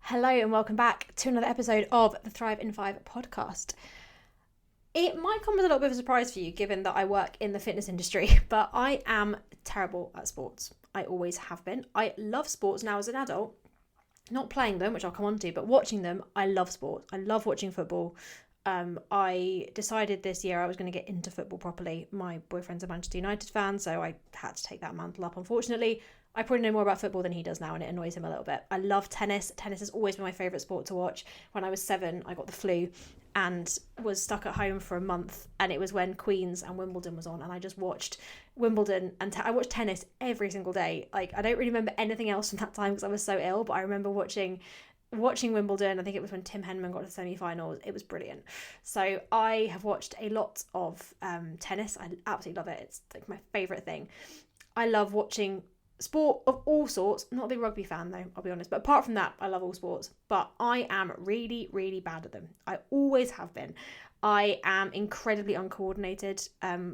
Hello and welcome back to another episode of the Thrive in 5 podcast. It might come as a little bit of a surprise for you given that I work in the fitness industry, but I am terrible at sports. I always have been. I love sports now as an adult, not playing them, which I'll come on to, but watching them. I love sports. I love watching football. I decided this year I was going to get into football properly. My boyfriend's a Manchester United fan, so I had to take that mantle up, unfortunately. I probably know more about football than he does now, and it annoys him a little bit. I love tennis. Tennis has always been my favourite sport to watch. When I was 7, I got the flu and was stuck at home for a month, and it was when Queen's and Wimbledon was on, and I just watched Wimbledon, and I watched tennis every single day. Like, I don't really remember anything else from that time because I was so ill, but I remember watching Wimbledon. I think it was when Tim Henman got to the semi-finals. It was brilliant. So I have watched a lot of tennis. I absolutely love it. It's like my favourite thing. I love watching sport of all sorts. Not a big rugby fan though, I'll be honest. But apart from that, I love all sports. But I am really, really bad at them. I always have been. I am incredibly uncoordinated.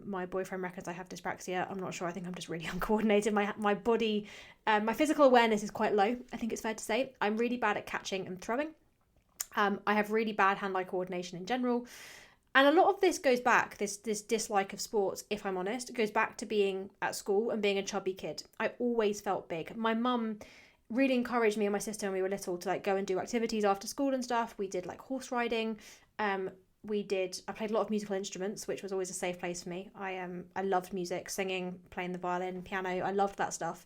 My boyfriend reckons I have dyspraxia. I'm not sure. I think I'm just really uncoordinated. My body, my physical awareness is quite low, I think it's fair to say. I'm really bad at catching and throwing. I have really bad hand-eye coordination in general. And a lot of this goes back, this dislike of sports, if I'm honest, goes back to being at school and being a chubby kid. I always felt big. My mum really encouraged me and my sister when we were little to like go and do activities after school and stuff. We did like horse riding. I played a lot of musical instruments, which was always a safe place for me. I loved music, singing, playing the violin, piano. I loved that stuff.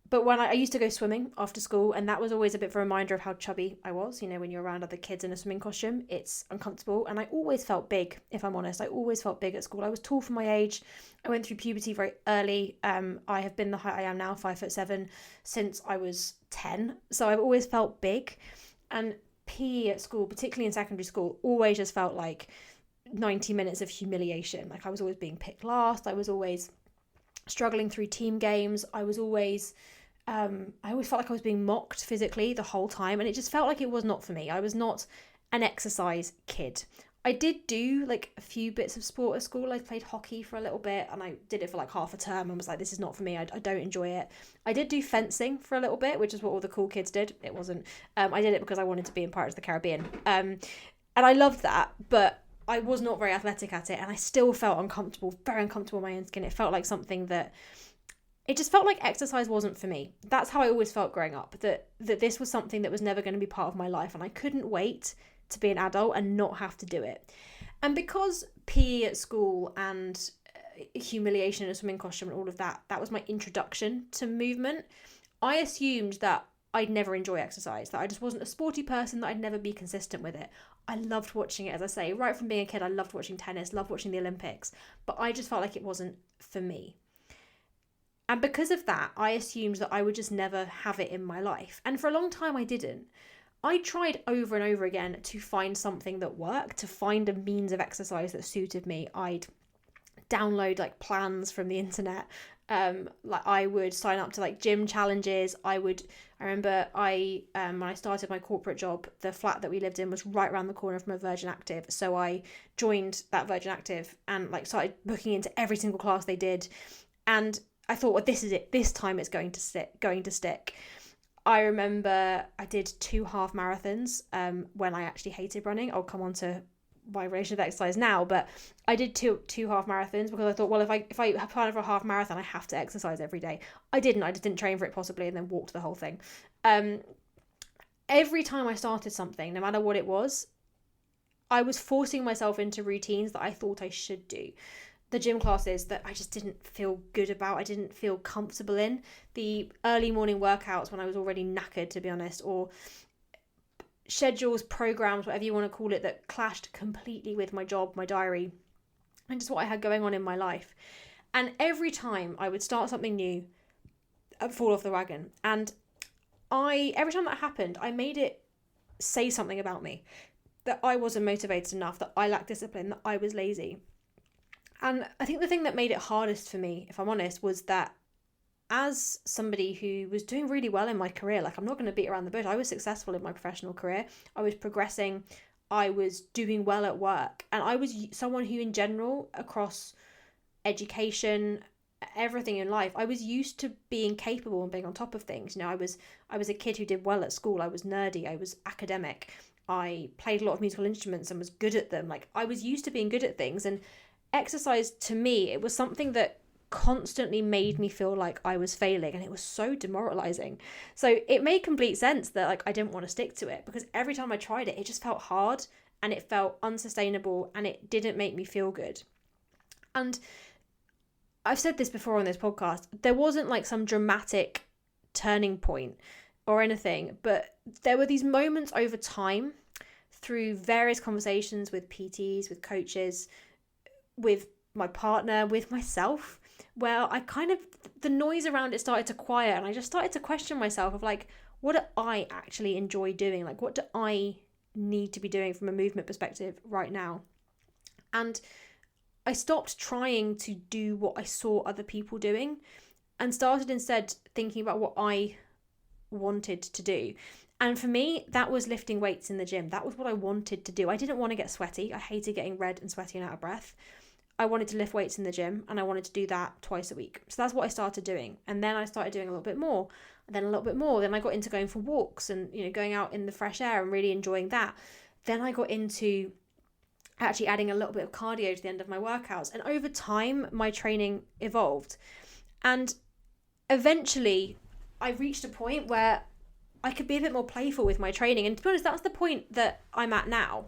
But when I used to go swimming after school, and that was always a bit of a reminder of how chubby I was. You know, when you're around other kids in a swimming costume, it's uncomfortable. And I always felt big, if I'm honest. I always felt big at school. I was tall for my age. I went through puberty very early. I have been the height I am now, 5'7", since I was 10. So I've always felt big. And PE at school, particularly in secondary school, always just felt like 90 minutes of humiliation. Like I was always being picked last. I was always struggling through team games. I always felt like I was being mocked physically the whole time, and it just felt like it was not for me. I was not an exercise kid. I did do like a few bits of sport at school. I played hockey for a little bit, and I did it for like half a term and was like, this is not for me. I don't enjoy it. I did do fencing for a little bit, which is what all the cool kids did. It wasn't. I did it because I wanted to be in Pirates of the Caribbean. And I loved that, but I was not very athletic at it, and I still felt uncomfortable, very uncomfortable in my own skin. It felt like something that it just felt like exercise wasn't for me. That's how I always felt growing up, that this was something that was never going to be part of my life, and I couldn't wait to be an adult and not have to do it. And because PE at school and humiliation in a swimming costume and all of that was my introduction to movement, I assumed that I'd never enjoy exercise, that I just wasn't a sporty person, that I'd never be consistent with it. I loved watching it, as I say, right from being a kid. I loved watching tennis, loved watching the Olympics, but I just felt like it wasn't for me. And because of that, I assumed that I would just never have it in my life. And for a long time, I didn't. I tried over and over again to find something that worked, to find a means of exercise that suited me. I'd download like plans from the internet. Like I would sign up to like gym challenges. I remember when I started my corporate job, the flat that we lived in was right around the corner from a Virgin Active. So I joined that Virgin Active and like started booking into every single class they did. And I thought, well, this is it. This time it's going to stick. I remember I did 2 half marathons when I actually hated running. I'll come on to my relation with exercise now, but I did two half marathons because I thought, well, if I plan for a half marathon, I have to exercise every day. I just didn't train for it possibly, and then walked the whole thing. Every time I started something, no matter what it was, I was forcing myself into routines that I thought I should do. The gym classes that I just didn't feel good about, I didn't feel comfortable in. The early morning workouts when I was already knackered, to be honest, or schedules, programs, whatever you want to call it, that clashed completely with my job, my diary, and just what I had going on in my life. And every time I would start something new, I'd fall off the wagon. And every time that happened, I made it say something about me, that I wasn't motivated enough, that I lacked discipline, that I was lazy. And I think the thing that made it hardest for me, if I'm honest, was that as somebody who was doing really well in my career, like I'm not going to beat around the bush, I was successful in my professional career. I was progressing. I was doing well at work. And I was someone who in general, across education, everything in life. I was used to being capable and being on top of things. You know, I was a kid who did well at school. I was nerdy. I was academic. I played a lot of musical instruments and was good at them. Like, I was used to being good at things, and exercise, to me, it was something that constantly made me feel like I was failing, and it was so demoralizing. So it made complete sense that, like, I didn't want to stick to it, because every time I tried it, it just felt hard and it felt unsustainable and it didn't make me feel good. And I've said this before on this podcast, there wasn't like some dramatic turning point or anything, but there were these moments over time through various conversations with PTs, with coaches, with my partner, with myself, where I kind of, the noise around it started to quiet, and I just started to question myself of like, what do I actually enjoy doing? Like, what do I need to be doing from a movement perspective right now? And I stopped trying to do what I saw other people doing and started instead thinking about what I wanted to do. And for me, that was lifting weights in the gym. That was what I wanted to do. I didn't want to get sweaty. I hated getting red and sweaty and out of breath. I wanted to lift weights in the gym, and I wanted to do that twice a week. So that's what I started doing. And then I started doing a little bit more, and then a little bit more. Then I got into going for walks and, you know, going out in the fresh air and really enjoying that. Then I got into actually adding a little bit of cardio to the end of my workouts. And over time, my training evolved. And eventually, I reached a point where I could be a bit more playful with my training. And to be honest, that's the point that I'm at now.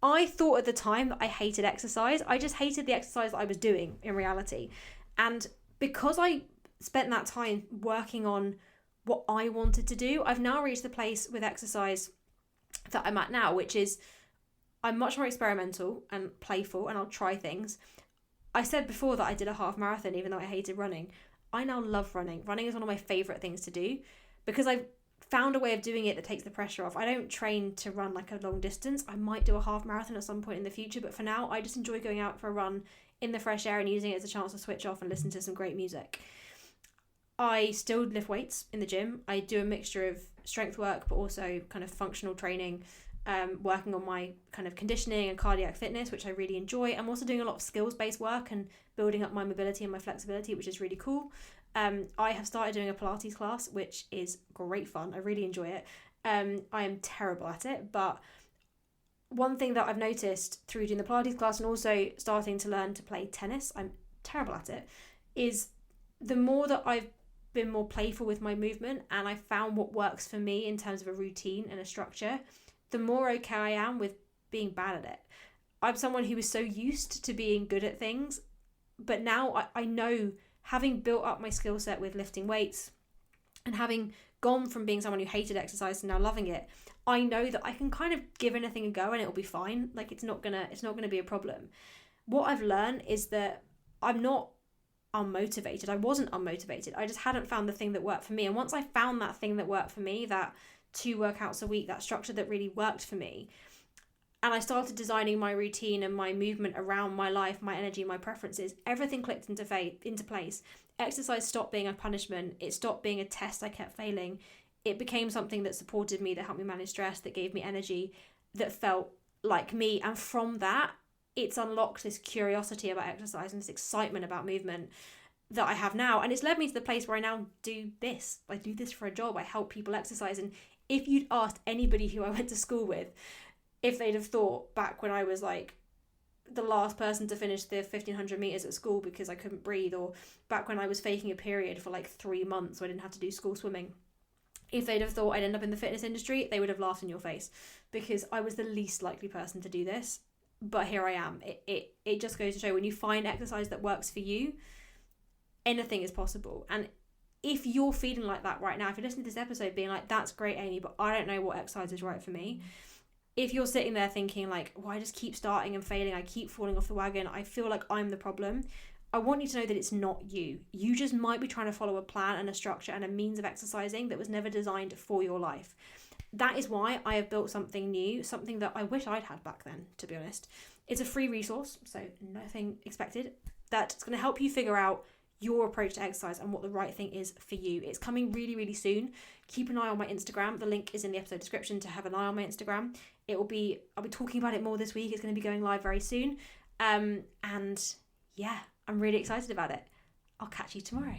I thought at the time that I hated exercise. I just hated the exercise that I was doing in reality. And because I spent that time working on what I wanted to do, I've now reached the place with exercise that I'm at now, which is I'm much more experimental and playful, and I'll try things. I said before that I did a half marathon even though I hated running. I now love running. Running is one of my favourite things to do because I've found a way of doing it that takes the pressure off. I don't train to run like a long distance. I might do a half marathon at some point in the future, but for now I just enjoy going out for a run in the fresh air and using it as a chance to switch off and listen to some great music. I still lift weights in the gym. I do a mixture of strength work but also kind of functional training, working on my kind of conditioning and cardiac fitness, which I really enjoy. I'm also doing a lot of skills-based work and building up my mobility and my flexibility, which is really cool. I have started doing a Pilates class, which is great fun. I really enjoy it. I am terrible at it, but one thing that I've noticed through doing the Pilates class and also starting to learn to play tennis, I'm terrible at it, is the more that I've been more playful with my movement and I found what works for me in terms of a routine and a structure, the more okay I am with being bad at it. I'm someone who is so used to being good at things, but now I know, having built up my skill set with lifting weights and having gone from being someone who hated exercise to now loving it, I know that I can kind of give anything a go and it'll be fine. Like, it's not gonna be a problem. What I've learned is that I'm not unmotivated. I wasn't unmotivated. I just hadn't found the thing that worked for me. And once I found that thing that worked for me, that 2 workouts a week, that structure that really worked for me, and I started designing my routine and my movement around my life, my energy, my preferences, everything clicked into place. Exercise stopped being a punishment. It stopped being a test I kept failing. It became something that supported me, that helped me manage stress, that gave me energy, that felt like me. And from that, it's unlocked this curiosity about exercise and this excitement about movement that I have now. And it's led me to the place where I now do this. I do this for a job. I help people exercise. And if you'd asked anybody who I went to school with, if they'd have thought back when I was like the last person to finish the 1500 meters at school because I couldn't breathe, or back when I was faking a period for like 3 months so I didn't have to do school swimming, if they'd have thought I'd end up in the fitness industry, they would have laughed in your face, because I was the least likely person to do this. But here I am. It just goes to show, when you find exercise that works for you, anything is possible. And if you're feeling like that right now, if you're listening to this episode being like, that's great, Amy, but I don't know what exercise is right for me. If you're sitting there thinking like, well, I just keep starting and failing, I keep falling off the wagon, I feel like I'm the problem, I want you to know that it's not you. You just might be trying to follow a plan and a structure and a means of exercising that was never designed for your life. That is why I have built something new, something that I wish I'd had back then, to be honest. It's a free resource, so nothing expected, that's going to help you figure out your approach to exercise and what the right thing is for you. It's coming really, really soon. Keep an eye on my Instagram. The link is in the episode description to have an eye on my Instagram. I'll be talking about it more this week. It's going to be going live very soon. And yeah, I'm really excited about it. I'll catch you tomorrow.